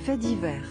Faits divers.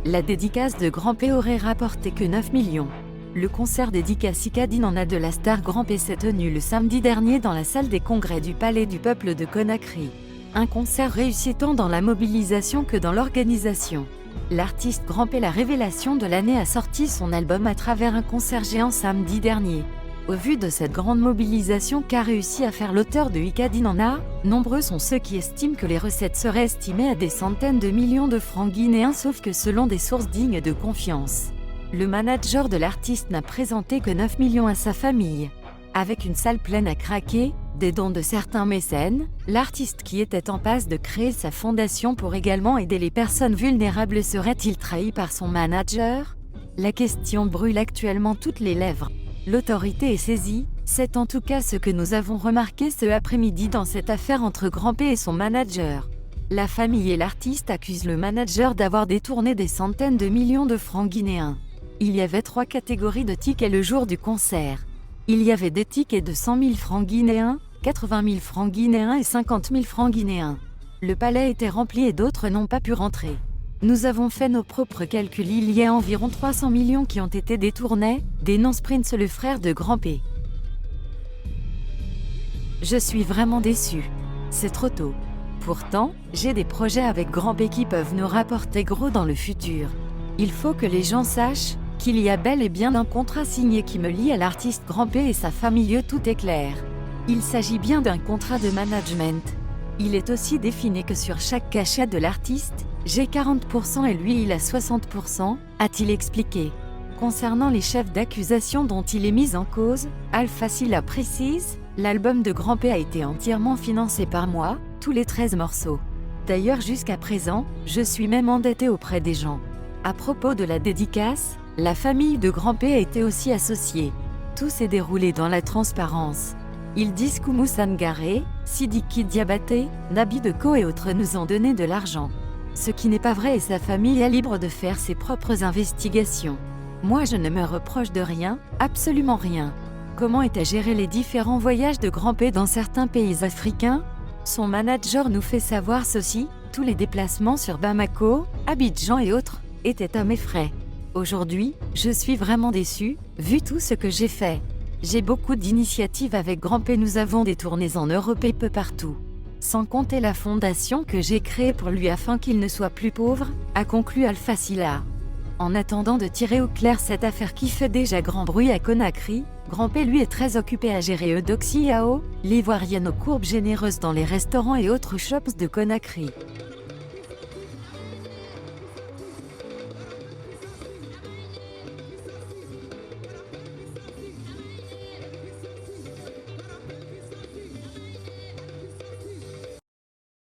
La dédicace de Grand P aurait rapporté que 9 millions. Le concert dédicace Icadine en a de la star Grand P s'est tenu le samedi dernier dans la salle des congrès du Palais du Peuple de Conakry. Un concert réussi tant dans la mobilisation que dans l'organisation. L'artiste Grand P, la révélation de l'année, a sorti son album à travers un concert géant samedi dernier. Au vu de cette grande mobilisation qu'a réussi à faire l'auteur de Icadine en a, nombreux sont ceux qui estiment que les recettes seraient estimées à des centaines de millions de francs guinéens, sauf que selon des sources dignes de confiance, le manager de l'artiste n'a présenté que 9 millions à sa famille. Avec une salle pleine à craquer, des dons de certains mécènes, l'artiste qui était en passe de créer sa fondation pour également aider les personnes vulnérables serait-il trahi par son manager? La question brûle actuellement toutes les lèvres. L'autorité est saisie, c'est en tout cas ce que nous avons remarqué ce après-midi dans cette affaire entre Grand P et son manager. La famille et l'artiste accusent le manager d'avoir détourné des centaines de millions de francs guinéens. Il y avait 3 catégories de tickets le jour du concert. Il y avait des tickets de 100 000 francs guinéens, 80 000 francs guinéens et 50 000 francs guinéens. Le palais était rempli et d'autres n'ont pas pu rentrer. Nous avons fait nos propres calculs, il y a environ 300 millions qui ont été détournés, dénonce Prince, le frère de Grand P. Je suis vraiment déçu. C'est trop tôt. Pourtant, j'ai des projets avec Grand P qui peuvent nous rapporter gros dans le futur. Il faut que les gens sachent qu'il y a bel et bien un contrat signé qui me lie à l'artiste Grand P et sa famille, tout est clair. Il s'agit bien d'un contrat de management. Il est aussi défini que sur chaque cachet de l'artiste, j'ai 40% et lui il a 60%, a-t-il expliqué. Concernant les chefs d'accusation dont il est mis en cause, Alpha Sylla précise, l'album de Grand P a été entièrement financé par moi, tous les 13 morceaux. D'ailleurs jusqu'à présent, je suis même endetté auprès des gens. À propos de la dédicace, la famille de Grand P a été aussi associée. Tout s'est déroulé dans la transparence. Ils disent qu'Oumou Sangaré, Sidiki Diabaté, Nabi Deko et autres nous ont donné de l'argent. Ce qui n'est pas vrai et sa famille est libre de faire ses propres investigations. Moi je ne me reproche de rien, absolument rien. Comment est à gérer les différents voyages de Grand P dans certains pays africains? Son manager nous fait savoir ceci, tous les déplacements sur Bamako, Abidjan et autres, étaient à mes frais. Aujourd'hui, je suis vraiment déçu, vu tout ce que j'ai fait. J'ai beaucoup d'initiatives avec Grand P, nous avons des tournées en Europe et peu partout. Sans compter la fondation que j'ai créée pour lui afin qu'il ne soit plus pauvre, a conclu Alpha Sylla. En attendant de tirer au clair cette affaire qui fait déjà grand bruit à Conakry, Grand P lui est très occupé à gérer Eudoxie Yao, l'ivoirienne aux courbes généreuses dans les restaurants et autres shops de Conakry.